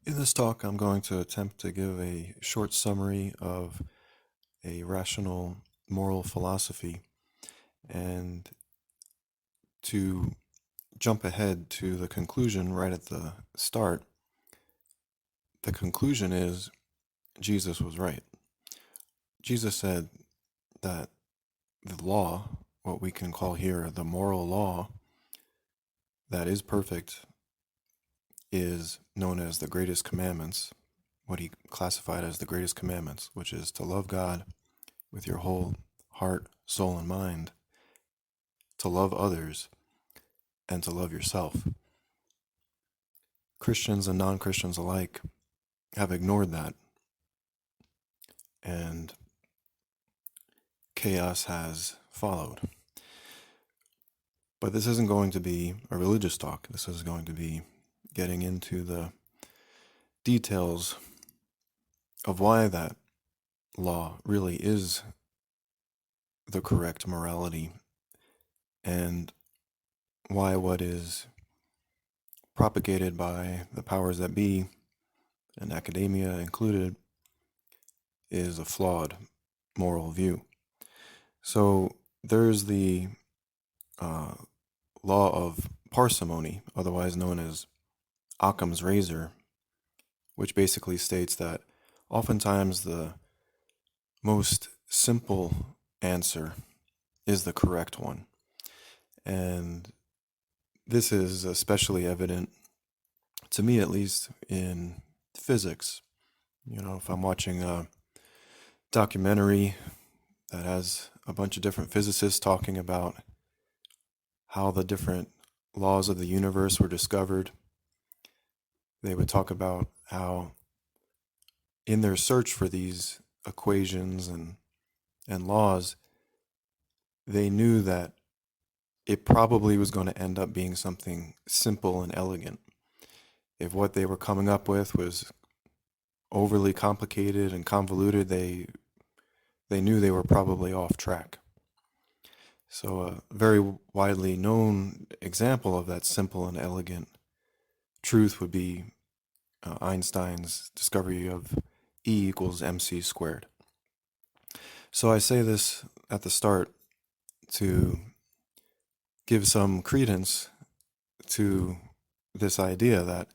In this talk, I'm going to attempt to give a short summary of a rational moral philosophy and to jump ahead to the conclusion right at the start. The conclusion is Jesus was right. Jesus said that the law, what we can call here the moral law that is perfect, is known as the greatest commandments, what he classified as the greatest commandments, which is to love God with your whole heart, soul, and mind, to love others, and to love yourself. Christians and non-Christians alike have ignored that, and chaos has followed. But this isn't going to be a religious talk. This is going to be getting into the details of why that law really is the correct morality and why what is propagated by the powers that be, and academia included, is a flawed moral view. So there's the law of parsimony, otherwise known as Occam's razor, which basically states that oftentimes the most simple answer is the correct one. And this is especially evident, to me at least, in physics. You know, if I'm watching a documentary that has a bunch of different physicists talking about how the different laws of the universe were discovered, they would talk about how in their search for these equations and laws, they knew that it probably was going to end up being something simple and elegant. If what they were coming up with was overly complicated and convoluted, they knew they were probably off track. So a very widely known example of that simple and elegant truth would be Einstein's discovery of E equals mc squared. So I say this at the start to give some credence to this idea that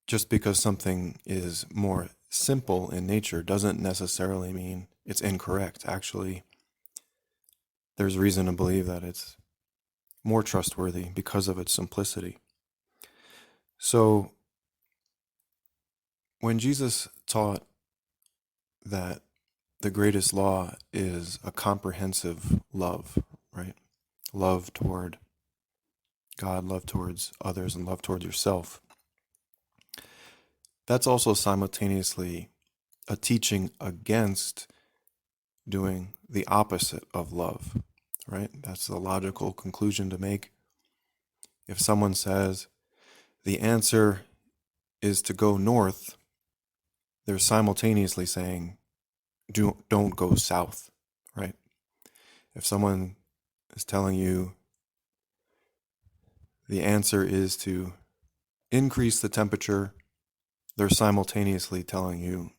just because something is more simple in nature doesn't necessarily mean it's incorrect. Actually, there's reason to believe that it's more trustworthy because of its simplicity. So when Jesus taught that the greatest law is a comprehensive love, right? Love toward God, love towards others, and love towards yourself. That's also simultaneously a teaching against doing the opposite of love, right? That's the logical conclusion to make. If someone says the answer is to go north, they're simultaneously saying don't go south, right? If someone is telling you the answer is to increase the temperature, they're simultaneously telling you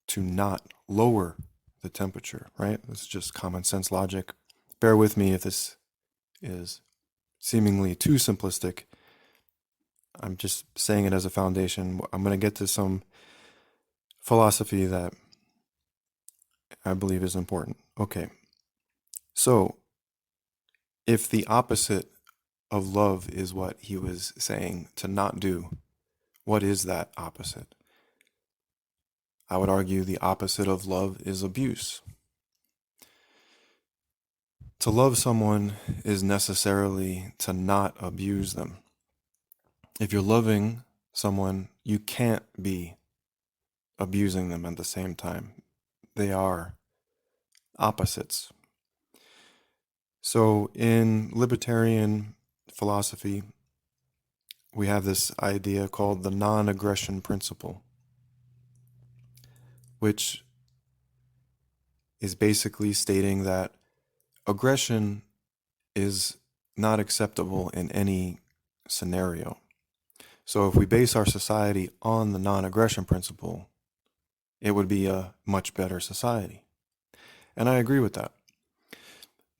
to not lower the temperature, right? This is just common sense logic. Bear with me if this is seemingly too simplistic. I'm just saying it as a foundation. I'm going to get to some philosophy that I believe is important. Okay. So, if the opposite of love is what he was saying to not do, what is that opposite? I would argue the opposite of love is abuse. To love someone is necessarily to not abuse them. If you're loving someone, you can't be abusing them at the same time. They are opposites. So in libertarian philosophy, we have this idea called the non-aggression principle, which is basically stating that aggression is not acceptable in any scenario. So if we base our society on the non-aggression principle, it would be a much better society. And I agree with that.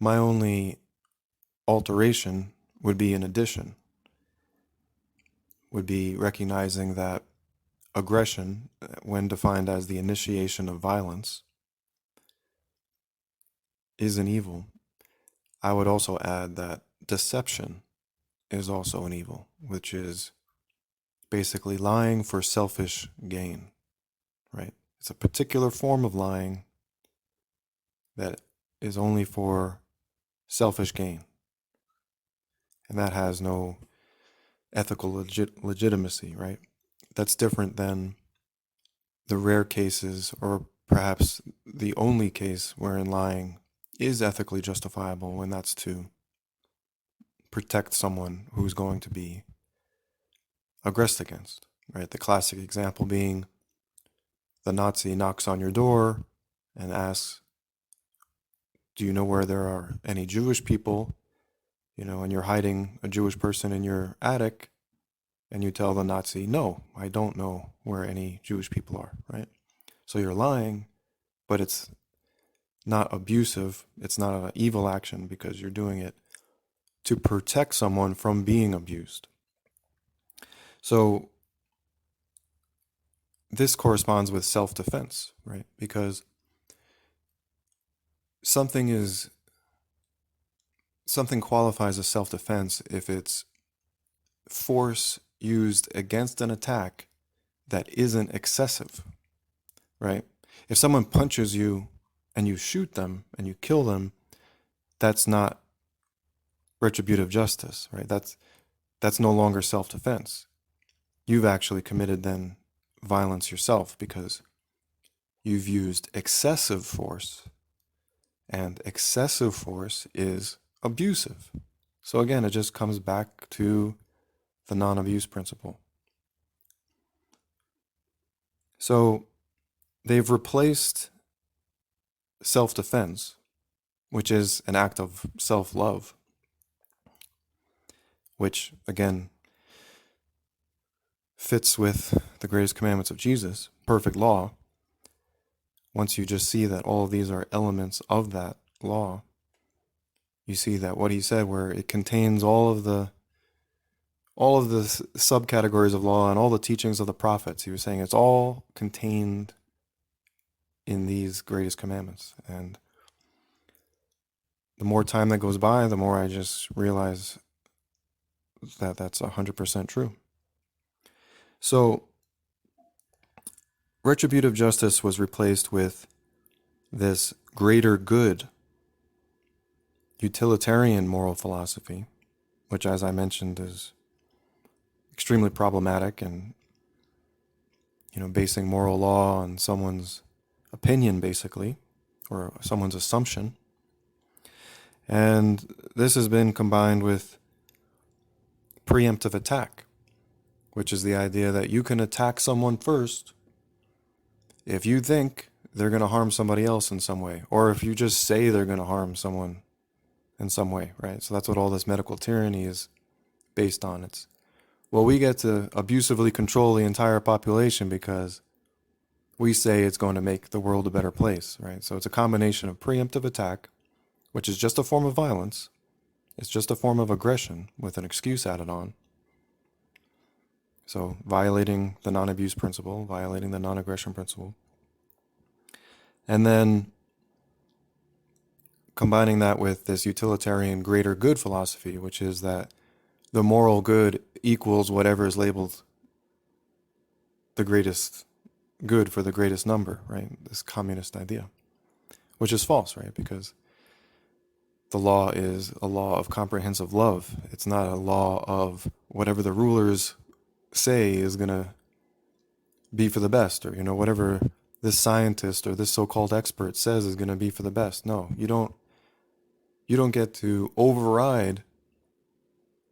My only alteration would be an addition, would be recognizing that aggression, when defined as the initiation of violence, is an evil. I would also add that deception is also an evil, which is basically lying for selfish gain, right? It's a particular form of lying that is only for selfish gain, and that has no ethical legitimacy, right? That's different than the rare cases, or perhaps the only case wherein lying is ethically justifiable, when that's to protect someone who's going to be aggressed against, right? The classic example being the Nazi knocks on your door and asks, do you know where there are any Jewish people? And you're hiding a Jewish person in your attic, and you tell the Nazi, no, I don't know where any Jewish people are, right? So you're lying, but it's not abusive. It's not an evil action because you're doing it to protect someone from being abused. So this corresponds with self-defense, right? Because something qualifies as self-defense if it's force used against an attack that isn't excessive, right? If someone punches you and you shoot them and you kill them, that's not retributive justice, right? That's no longer self-defense. You've actually committed then violence yourself because you've used excessive force, and excessive force is abusive. So again, it just comes back to the non-abuse principle. So they've replaced self-defense, which is an act of self-love, which again fits with the greatest commandments of Jesus, perfect law. Once you just see that all of these are elements of that law, you see that what he said, where it contains all of the subcategories of law and all the teachings of the prophets, he was saying it's all contained in these greatest commandments. And the more time that goes by, the more I just realize that that's 100% true. So retributive justice was replaced with this greater good, utilitarian moral philosophy, which, as I mentioned, is extremely problematic, and basing moral law on someone's opinion, basically, or someone's assumption. And this has been combined with preemptive attack, which is the idea that you can attack someone first if you think they're going to harm somebody else in some way, or if you just say they're going to harm someone in some way, right? So that's what all this medical tyranny is based on. It's, well, we get to abusively control the entire population because we say it's going to make the world a better place, right? So it's a combination of preemptive attack, which is just a form of violence. It's just a form of aggression with an excuse added on. So violating the non-abuse principle, violating the non-aggression principle. And then combining that with this utilitarian greater good philosophy, which is that the moral good equals whatever is labeled the greatest good for the greatest number, right? This communist idea, which is false, right? Because the law is a law of comprehensive love. It's not a law of whatever the rulers say is going to be for the best, or, whatever this scientist or this so-called expert says is going to be for the best. No, you don't get to override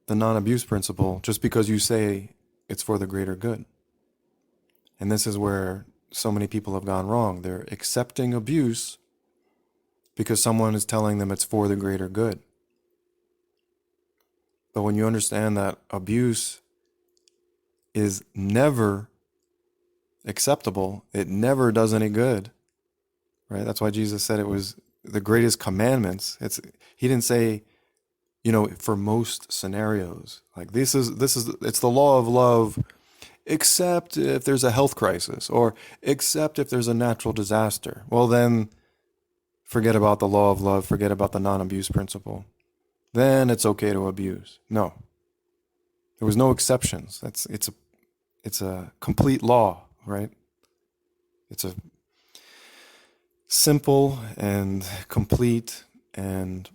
the non-abuse principle just because you say it's for the greater good. And this is where so many people have gone wrong. They're accepting abuse because someone is telling them it's for the greater good. But when you understand that abuse is never acceptable. It never does any good, right? That's why Jesus said it was the greatest commandments. He didn't say, for most scenarios, like it's the law of love, except if there's a health crisis or except if there's a natural disaster. Well, then forget about the law of love, forget about the non-abuse principle. Then it's okay to abuse. No. There was no exceptions. It's a complete law, right? It's a simple and complete and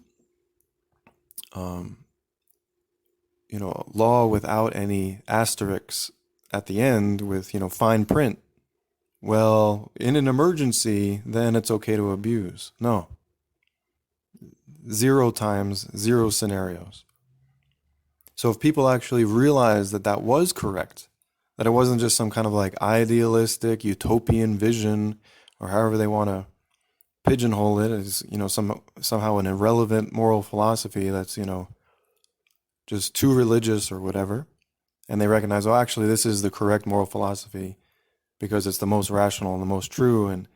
law without any asterisks at the end with, fine print. Well, in an emergency, then it's okay to abuse. No. 0 times, 0 scenarios. So if people actually realize that that was correct, that it wasn't just some kind of like idealistic, utopian vision, or however they want to pigeonhole it as, somehow an irrelevant moral philosophy that's, just too religious or whatever, and they recognize, oh, actually, this is the correct moral philosophy because it's the most rational and the most true and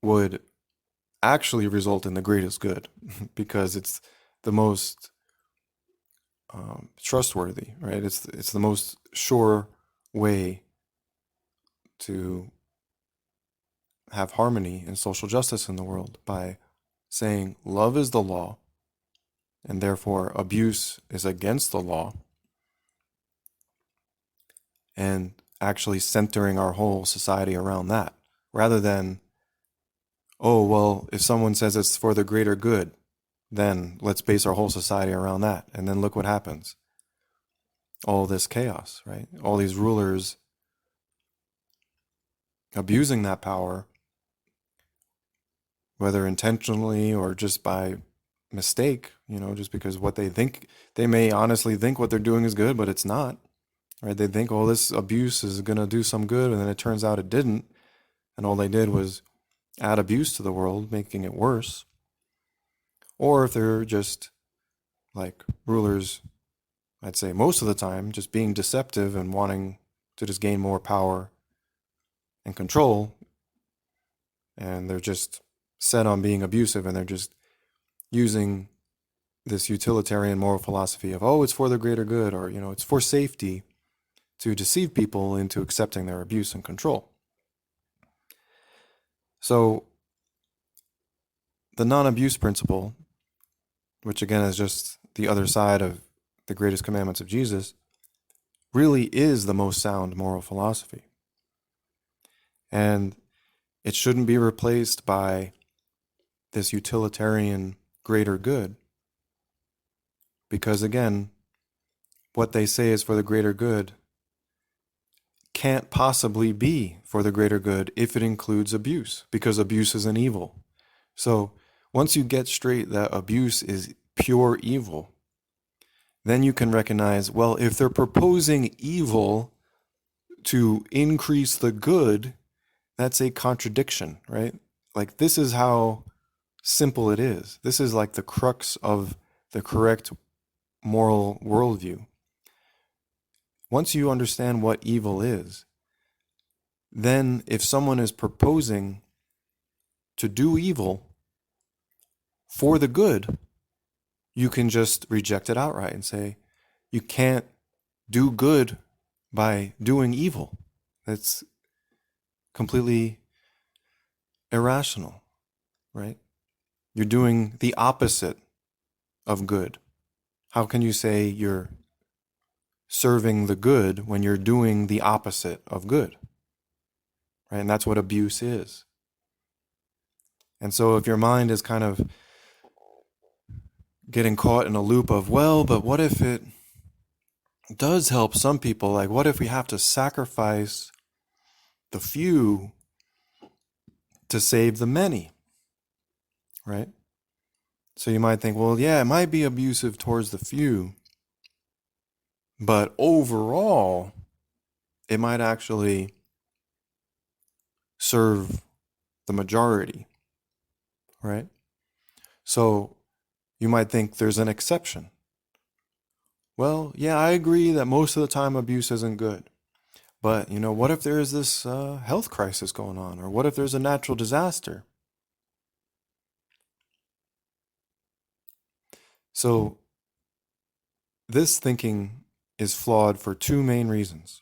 would actually result in the greatest good because it's the most trustworthy, right? It's the most sure way to have harmony and social justice in the world by saying love is the law and therefore abuse is against the law, and actually centering our whole society around that rather than, oh, well, if someone says it's for the greater good, then let's base our whole society around that. And then look what happens. All this chaos, right? All these rulers abusing that power, whether intentionally or just by mistake, just because what they think, they may honestly think what they're doing is good, but it's not, right? They think, oh, this abuse is going to do some good, and then it turns out it didn't. And all they did was add abuse to the world, making it worse. Or if they're just like rulers, I'd say most of the time, just being deceptive and wanting to just gain more power and control, and they're just set on being abusive, and they're just using this utilitarian moral philosophy of, oh, it's for the greater good, or, it's for safety, to deceive people into accepting their abuse and control. So the non-abuse principle, which again is just the other side of the greatest commandments of Jesus, really is the most sound moral philosophy. And it shouldn't be replaced by this utilitarian greater good. Because again, what they say is for the greater good can't possibly be for the greater good if it includes abuse, because abuse is an evil. So once you get straight that abuse is pure evil, then you can recognize, well, if they're proposing evil to increase the good, that's a contradiction, right? Like, this is how simple it is. This is like the crux of the correct moral worldview. Once you understand what evil is, then if someone is proposing to do evil for the good, you can just reject it outright and say, you can't do good by doing evil. That's completely irrational, right? You're doing the opposite of good. How can you say you're serving the good when you're doing the opposite of good? Right? And that's what abuse is. And so if your mind is kind of getting caught in a loop of, well, but what if it does help some people? Like, what if we have to sacrifice the few to save the many? Right? So you might think, well, yeah, it might be abusive towards the few, but overall, it might actually serve the majority, right? So you might think there's an exception. Well, yeah, I agree that most of the time abuse isn't good. But, what if there is this health crisis going on? Or what if there's a natural disaster? So, this thinking is flawed for two main reasons.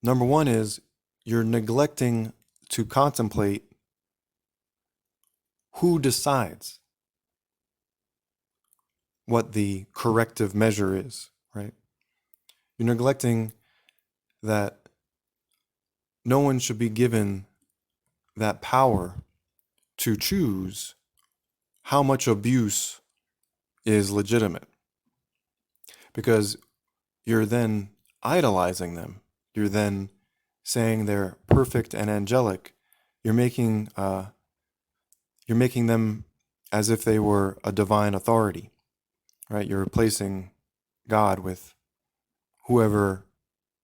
Number one is you're neglecting to contemplate who decides what the corrective measure is, right? You're neglecting that no one should be given that power to choose how much abuse is legitimate, because you're then idolizing them. You're then saying they're perfect and angelic. You're making them as if they were a divine authority, right? You're replacing God with whoever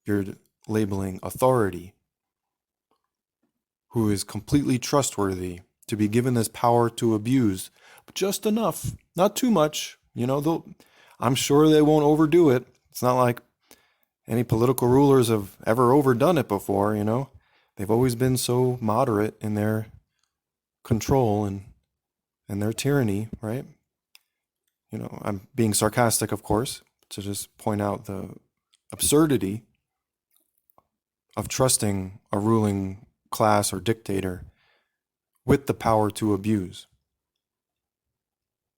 you're labeling authority, who is completely trustworthy to be given this power to abuse, but just enough, not too much. I'm sure they won't overdo it. It's not like any political rulers have ever overdone it before. They've always been so moderate in their control and their tyranny, right? I'm being sarcastic, of course, to just point out the absurdity of trusting a ruling class or dictator with the power to abuse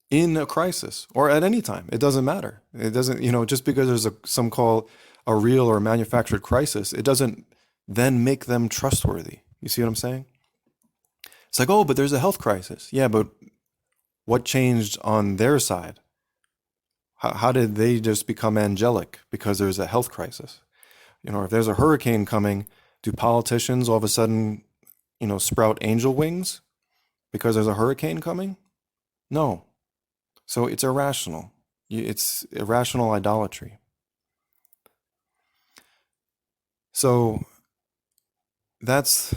in a crisis or at any time. It doesn't matter. It doesn't, just because there's some call a real or manufactured crisis, it doesn't then make them trustworthy. You see what I'm saying? It's like, oh, but there's a health crisis. Yeah, but what changed on their side? How did they just become angelic because there's a health crisis? If there's a hurricane coming, do politicians all of a sudden, sprout angel wings because there's a hurricane coming? No. So it's irrational. It's irrational idolatry. So that's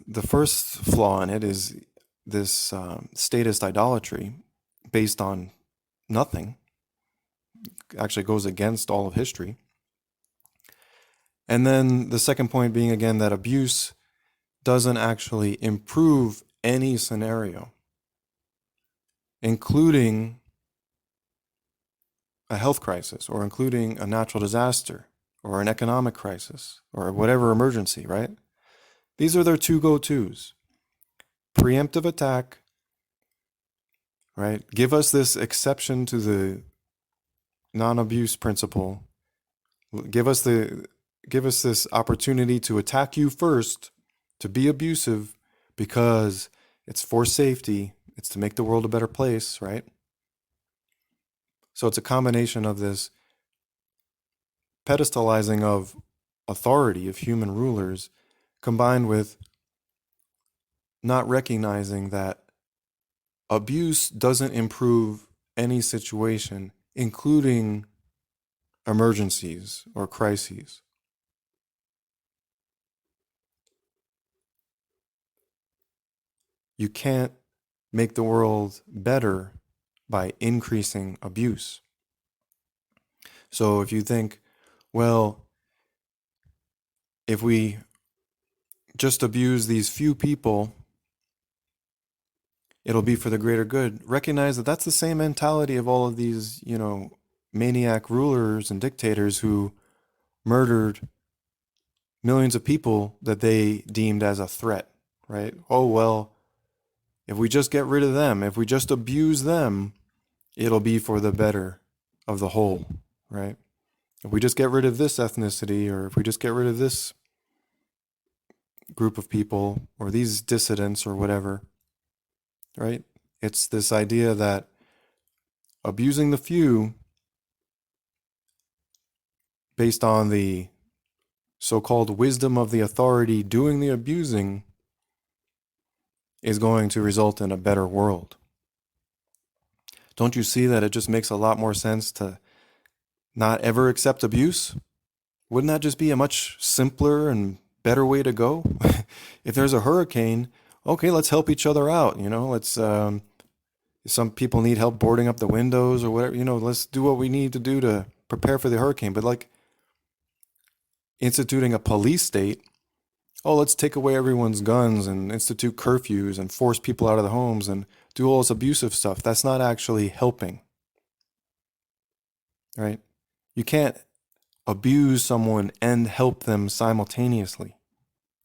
the first flaw in it, is this statist idolatry based on nothing. Actually goes against all of history. And then the second point being, again, that abuse doesn't actually improve any scenario, including a health crisis, or including a natural disaster, or an economic crisis, or whatever emergency, right? These are their two go-tos. Preemptive attack, right? Give us this exception to the non-abuse principle. Give us this opportunity to attack you first, to be abusive, because it's for safety. It's to make the world a better place, right? So it's a combination of this pedestalizing of authority of human rulers, combined with not recognizing that abuse doesn't improve any situation, including emergencies or crises. You can't make the world better by increasing abuse. So if you think, well, if we just abuse these few people, it'll be for the greater good. Recognize that that's the same mentality of all of these, maniac rulers and dictators who murdered millions of people that they deemed as a threat, right? Oh, well, if we just get rid of them, if we just abuse them, it'll be for the better of the whole, right? If we just get rid of this ethnicity, or if we just get rid of this group of people, or these dissidents, or whatever, right? It's this idea that abusing the few based on the so-called wisdom of the authority doing the abusing is going to result in a better world. Don't you see that it just makes a lot more sense to not ever accept abuse? Wouldn't that just be a much simpler and better way to go? If there's a hurricane, okay, let's help each other out. Let's Some people need help boarding up the windows or whatever. Let's do what we need to do to prepare for the hurricane. But like instituting a police state, oh, let's take away everyone's guns and institute curfews and force people out of the homes and do all this abusive stuff. That's not actually helping, right? You can't abuse someone and help them simultaneously.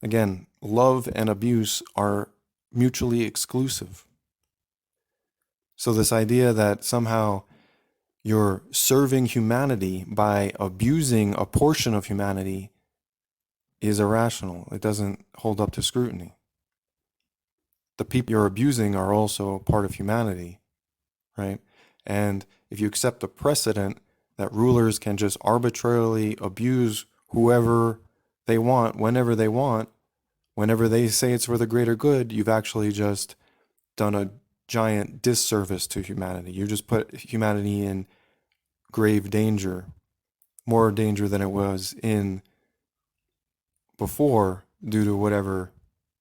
Again, love and abuse are mutually exclusive. So this idea that somehow you're serving humanity by abusing a portion of humanity is irrational. It doesn't hold up to scrutiny. The people you're abusing are also part of humanity, right? And if you accept the precedent that rulers can just arbitrarily abuse whoever they want, whenever they say it's for the greater good, you've actually just done a giant disservice to humanity. You just put humanity in grave danger, more danger than it was in before due to whatever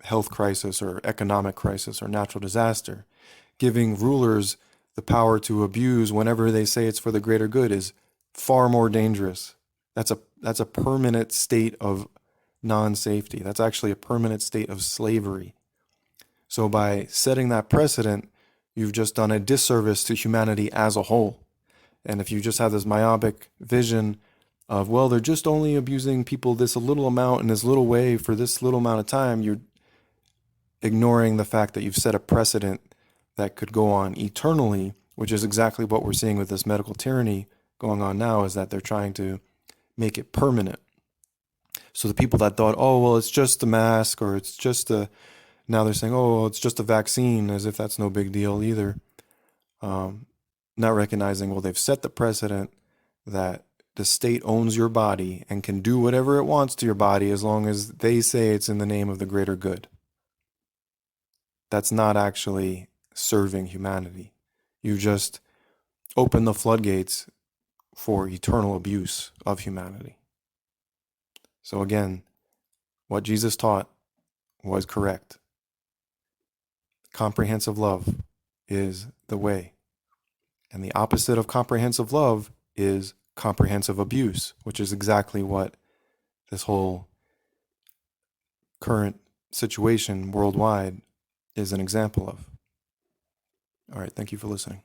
health crisis or economic crisis or natural disaster. Giving rulers the power to abuse whenever they say it's for the greater good is far more dangerous. That's a permanent state of non-safety. That's actually a permanent state of slavery. So by setting that precedent, you've just done a disservice to humanity as a whole. And if you just have this myopic vision of, well, they're just only abusing people this a little amount in this little way for this little amount of time, you're ignoring the fact that you've set a precedent that could go on eternally, which is exactly what we're seeing with this medical tyranny going on now, is that they're trying to make it permanent. So the people that thought, oh, well, it's just a mask or it's just now they're saying, oh, it's just a vaccine, as if that's no big deal either. Not recognizing, well, they've set the precedent that the state owns your body and can do whatever it wants to your body as long as they say it's in the name of the greater good. That's not actually serving humanity. You just open the floodgates for eternal abuse of humanity. So again, what Jesus taught was correct. Comprehensive love is the way. And the opposite of comprehensive love is comprehensive abuse, which is exactly what this whole current situation worldwide is an example of. All right, thank you for listening.